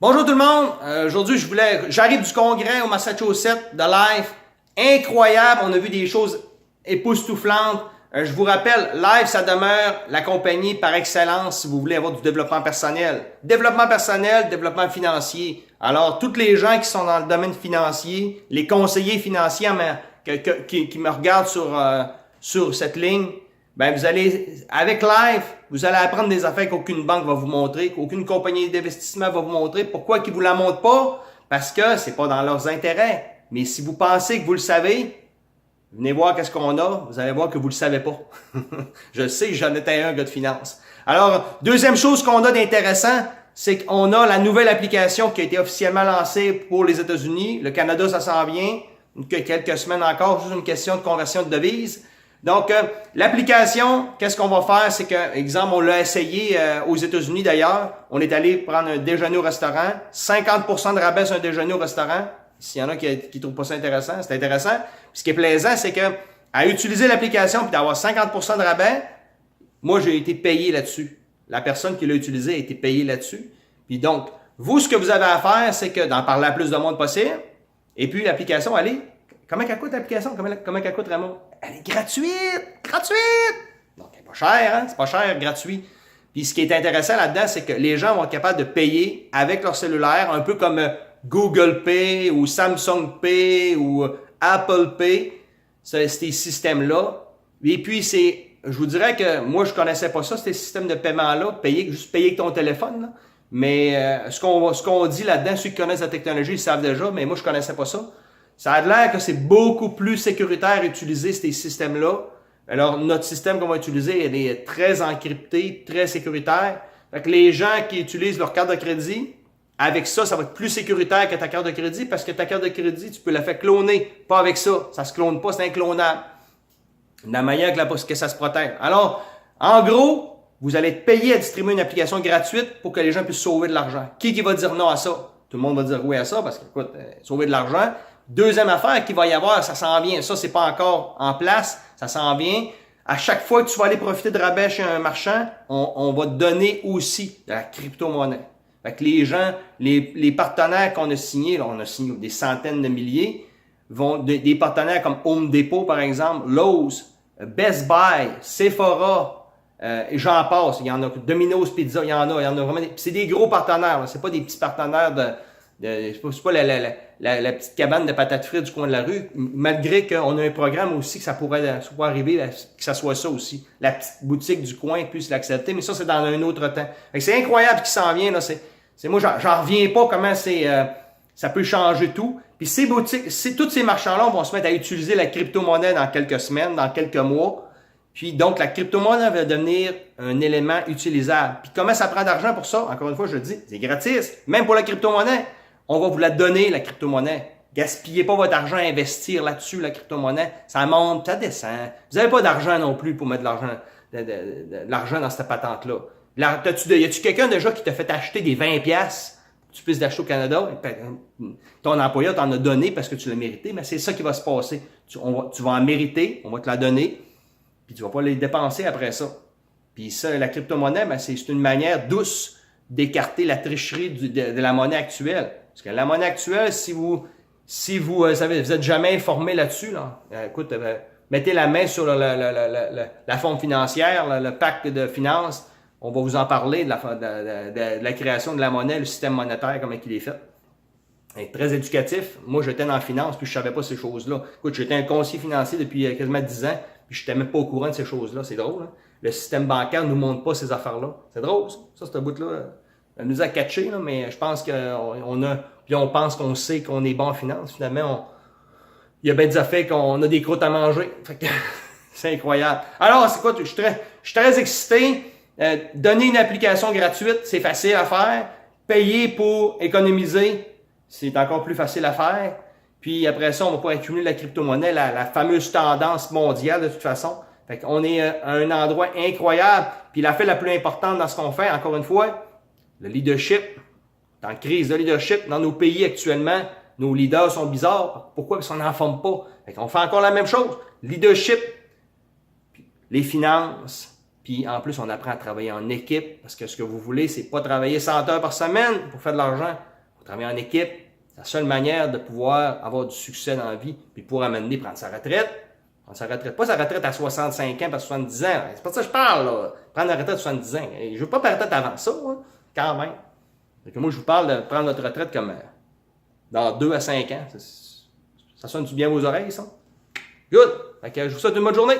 Bonjour tout le monde, aujourd'hui j'arrive du congrès au Massachusetts de Life, incroyable, on a vu des choses époustouflantes. Je vous rappelle, Life ça demeure la compagnie par excellence si vous voulez avoir du développement personnel. Développement financier. Alors tous les gens qui sont dans le domaine financier, les conseillers financiers qui me regardent sur cette ligne, ben vous allez, avec Life, vous allez apprendre des affaires qu'aucune banque va vous montrer, qu'aucune compagnie d'investissement va vous montrer. Pourquoi qu'ils vous la montrent pas? Parce que c'est pas dans leurs intérêts. Mais si vous pensez que vous le savez, venez voir qu'est-ce qu'on a, vous allez voir que vous le savez pas. Je sais, j'en étais un gars de finance. Alors, deuxième chose qu'on a d'intéressant, c'est qu'on a la nouvelle application qui a été officiellement lancée pour les États-Unis. Le Canada, ça s'en vient. Quelques semaines encore, juste une question de conversion de devises. Donc, l'application, qu'est-ce qu'on va faire? C'est que, exemple, on l'a essayé aux États-Unis d'ailleurs. On est allé prendre un déjeuner au restaurant. 50% de rabais sur un déjeuner au restaurant. S'il y en a qui trouvent pas ça intéressant, c'est intéressant. Puis ce qui est plaisant, c'est que à utiliser l'application puis d'avoir 50% de rabais, moi, j'ai été payé là-dessus. La personne qui l'a utilisé a été payée là-dessus. Puis donc, vous, ce que vous avez à faire, c'est que d'en parler à plus de monde possible. Et puis, l'application, allez. Comment elle coûte l'application? Comment elle coûte, Ramon? Elle est gratuite! Gratuite! Donc, elle n'est pas chère, hein? C'est pas cher, gratuit. Puis, ce qui est intéressant là-dedans, c'est que les gens vont être capables de payer avec leur cellulaire, un peu comme Google Pay ou Samsung Pay ou Apple Pay, ces systèmes-là. Et puis, je vous dirais que moi, je connaissais pas ça, ces systèmes de paiement-là, juste payer avec ton téléphone, là. Mais ce qu'on dit là-dedans, ceux qui connaissent la technologie, ils savent déjà, mais moi, je connaissais pas ça. Ça a l'air que c'est beaucoup plus sécuritaire d'utiliser ces systèmes-là. Alors, notre système qu'on va utiliser, il est très encrypté, très sécuritaire. Fait que les gens qui utilisent leur carte de crédit, avec ça, ça va être plus sécuritaire que ta carte de crédit parce que ta carte de crédit, tu peux la faire cloner. Pas avec ça. Ça se clone pas, c'est inclonable. De la manière que ça se protège. Alors, en gros, vous allez être payé à distribuer une application gratuite pour que les gens puissent sauver de l'argent. Qui va dire non à ça? Tout le monde va dire oui à ça parce que, écoute, sauver de l'argent. Deuxième affaire qu'il va y avoir, ça s'en vient. Ça, c'est pas encore en place. Ça s'en vient. À chaque fois que tu vas aller profiter de rabais chez un marchand, on va te donner aussi de la crypto-monnaie. Fait que les gens, les partenaires qu'on a signés, là, on a signé des centaines de milliers, des partenaires comme Home Depot, par exemple, Lowe's, Best Buy, Sephora, et j'en passe. Il y en a Domino's Pizza, il y en a vraiment. C'est des gros partenaires. C'est pas des petits partenaires c'est pas la petite cabane de patates frites du coin de la rue, malgré qu'on a un programme aussi que ça pourrait arriver, que ça soit ça aussi. La petite boutique du coin puisse l'accepter, mais ça, c'est dans un autre temps. C'est incroyable ce qui s'en vient, là. Moi, j'en reviens pas comment ça peut changer tout. Puis ces boutiques, tous ces marchands-là vont se mettre à utiliser la crypto-monnaie dans quelques semaines, dans quelques mois. Puis donc, la crypto-monnaie va devenir un élément utilisable. Puis comment ça prend d'argent pour ça? Encore une fois, je le dis, c'est gratis. Même pour la crypto-monnaie, on va vous la donner, la crypto-monnaie. Gaspillez pas votre argent à investir là-dessus, la crypto-monnaie. Ça monte, ça descend. Vous n'avez pas d'argent non plus pour mettre de l'argent dans cette patente-là. Y a-tu quelqu'un déjà qui t'a fait acheter des 20$ que tu puisses l'acheter au Canada? Ton employeur t'en a donné parce que tu l'as mérité, mais c'est ça qui va se passer. Tu vas en mériter, on va te la donner, puis tu vas pas les dépenser après ça. Puis ça, la crypto-monnaie, c'est une manière douce d'écarter la tricherie de la monnaie actuelle. Parce que la monnaie actuelle, si vous êtes jamais informé là-dessus, là, écoute, mettez la main sur la forme financière, le pacte de finances, on va vous en parler de la création de la monnaie, le système monétaire, comment il est fait. C'est très éducatif. Moi, j'étais dans la finance, puis je savais pas ces choses-là. Écoute, j'étais un conseiller financier depuis quasiment 10 ans, puis je n'étais même pas au courant de ces choses-là. C'est drôle, hein? Le système bancaire ne nous montre pas ces affaires-là. C'est drôle, ça, ce bout-là. Elle nous a catché, là, mais je pense on pense qu'on sait qu'on est bon en finance. Finalement, il y a bien des affaires qu'on a des croûtes à manger. Fait que c'est incroyable. Alors, c'est quoi? Je suis très excité. Donner une application gratuite, c'est facile à faire. Payer pour économiser, c'est encore plus facile à faire. Puis après ça, on va pas accumuler la crypto-monnaie, la fameuse tendance mondiale de toute façon. Fait qu'on est à un endroit incroyable. Puis la fait la plus importante dans ce qu'on fait, encore une fois, le leadership. T'es en crise de leadership dans nos pays actuellement. Nos leaders sont bizarres. Pourquoi? Parce qu'on n'en forme pas. Fait qu'on fait encore la même chose. Leadership, les finances. Puis en plus, on apprend à travailler en équipe. Parce que ce que vous voulez, c'est pas travailler 100 heures par semaine pour faire de l'argent. faut travailler en équipe. C'est la seule manière de pouvoir avoir du succès dans la vie, puis pouvoir amener prendre sa retraite. Prendre sa retraite, pas sa retraite à 65 ans, pas 70 ans. C'est pas de ça que je parle, là. Prendre la retraite à 70 ans. Je veux pas ma retraite avant ça, hein, quand même. Donc, moi, je vous parle de prendre notre retraite comme dans 2 à 5 ans. Ça sonne-tu bien vos oreilles, ça? Good! Fait que je vous souhaite une bonne journée.